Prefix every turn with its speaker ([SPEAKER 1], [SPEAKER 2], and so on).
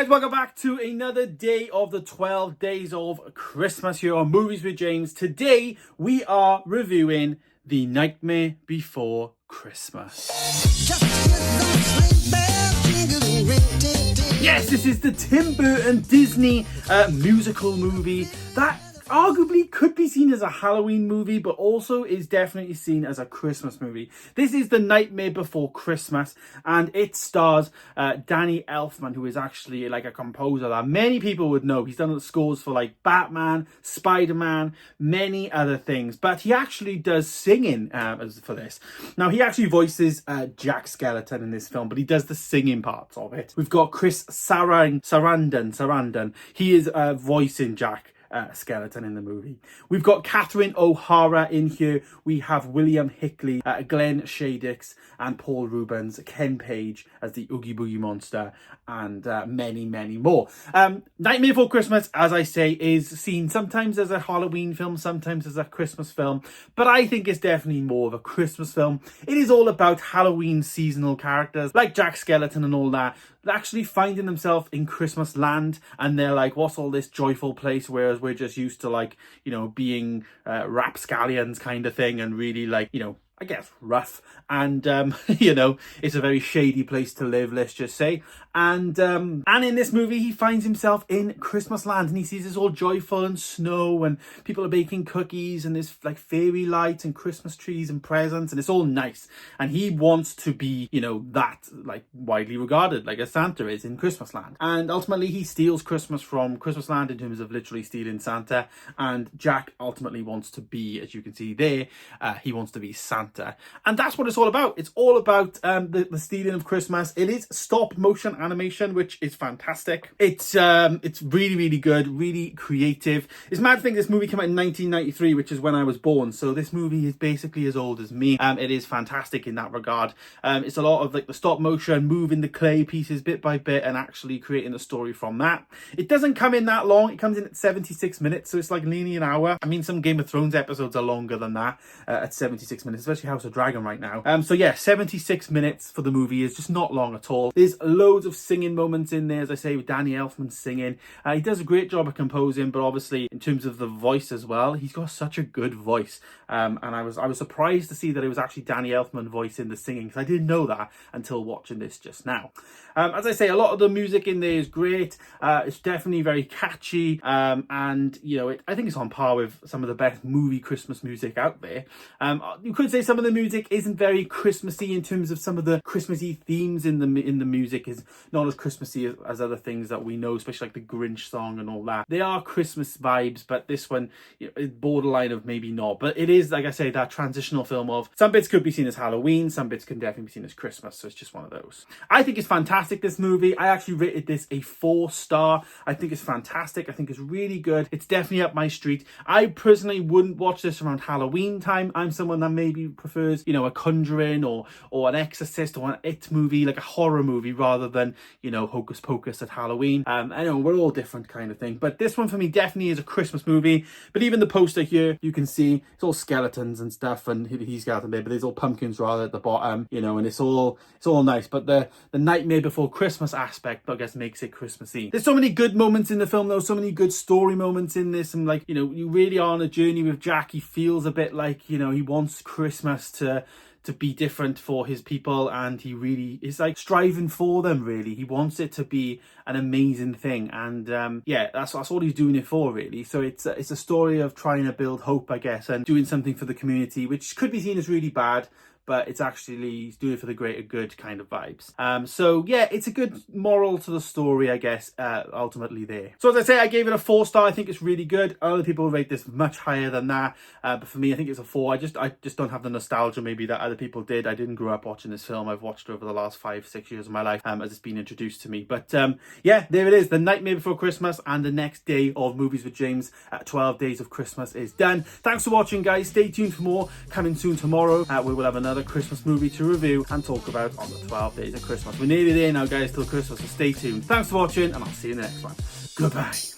[SPEAKER 1] guys, welcome back to another day of the 12 days of Christmas here on Movies with James. Today we are reviewing The Nightmare Before Christmas. Yes, this is the Tim Burton Disney musical movie that arguably could be seen as a Halloween movie, but also is definitely seen as a Christmas movie. This is The Nightmare Before Christmas, and it stars Danny Elfman, who is actually like a composer that many people would know. He's done the scores for like Batman, Spider-Man, many other things, but he actually does singing for this. Now, he actually voices Jack Skellington in this film, but he does the singing parts of it. We've got Chris Sarandon. He is voicing Jack Skellington in the movie. We've got Catherine O'Hara in here. We have William Hickley, Glenn Shadix, and Paul Rubens, Ken Page as the Oogie Boogie Monster, and many, many more. Nightmare Before Christmas, as I say, is seen sometimes as a Halloween film, sometimes as a Christmas film, but I think it's definitely more of a Christmas film. It is all about Halloween seasonal characters like Jack Skellington and all that, actually finding themselves in Christmas land, and they're like, what's all this joyful place, whereas we're just used to, like, you know, being rapscallions kind of thing, and really, like, you know, I guess rough, and you know, it's a very shady place to live, let's just say. And in this movie, he finds himself in Christmas land, and he sees this all joyful and snow, and people are baking cookies, and there's like fairy lights and Christmas trees and presents, and it's all nice. And he wants to be, you know, that like widely regarded like a Santa is in Christmas land. And ultimately, he steals Christmas from Christmas land in terms of literally stealing Santa. And Jack ultimately wants to be, as you can see there, he wants to be Santa. And that's what it's all about. It's all about the stealing of Christmas. It is stop motion animation, which is fantastic. It's really, really good, really creative. It's mad to think this movie came out in 1993, which is when I was born. So this movie is basically as old as me. It is fantastic in that regard. It's a lot of like the stop motion, moving the clay pieces bit by bit and actually creating a story from that. It doesn't come in that long. It comes in at 76 minutes. So it's like nearly an hour. I mean, some Game of Thrones episodes are longer than that at 76 minutes, especially House of Dragon right now. So yeah, 76 minutes for the movie is just not long at all. There's loads of singing moments in there, as I say, with Danny Elfman singing. He does a great job of composing, but obviously in terms of the voice as well, he's got such a good voice. And I was surprised to see that it was actually Danny Elfman voicing the singing, because I didn't know that until watching this just now. As I say, a lot of the music in there is great. It's definitely very catchy, and you know, I think it's on par with some of the best movie Christmas music out there. You could say some of the music isn't very Christmassy in terms of some of the Christmassy themes in the music is not as Christmassy as other things that we know, especially like the Grinch song and all that. They are Christmas vibes, but this one, you know, is borderline of maybe not. But it is, like I say, that transitional film of some bits could be seen as Halloween, some bits can definitely be seen as Christmas. So it's just one of those. I think it's fantastic, this movie. I actually rated this a 4-star. I think it's fantastic. I think it's really good. It's definitely up my street. I personally wouldn't watch this around Halloween time. I'm someone that maybe prefers, you know, a Conjuring or an Exorcist or an It movie, like a horror movie, rather than, you know, Hocus Pocus at Halloween. I know we're all different kind of thing, but this one for me definitely is a Christmas movie. But even the poster here, you can see it's all skeletons and stuff, and he's skeleton there, but there's all pumpkins rather at the bottom, you know, and it's all nice. But the Nightmare Before Christmas aspect, I guess, makes it Christmassy. There's so many good moments in the film, though, so many good story moments in this, and like, you know, you really are on a journey with Jack. He feels a bit like, you know, he wants Christmas to be different for his people, and he really is like striving for them. Really, he wants it to be an amazing thing, and yeah, that's all he's doing it for, really. So it's a story of trying to build hope, I guess, and doing something for the community, which could be seen as really bad, but it's actually doing it for the greater good kind of vibes. So yeah, it's a good moral to the story, I guess, ultimately there. So as I say, I gave it a 4-star. I think it's really good. Other people rate this much higher than that, but for me, I think it's a 4. I just don't have the nostalgia maybe that other people did. I didn't grow up watching this film. I've watched it over the last 5-6 years of my life as it's been introduced to me. But yeah, there it is. The Nightmare Before Christmas, and the next day of Movies with James at 12 Days of Christmas is done. Thanks for watching, guys. Stay tuned for more coming soon tomorrow. We will have another Christmas movie to review and talk about on the 12 Days of Christmas. We're nearly there now, guys, till Christmas, so stay tuned. Thanks for watching, and I'll see you in the next one. Goodbye.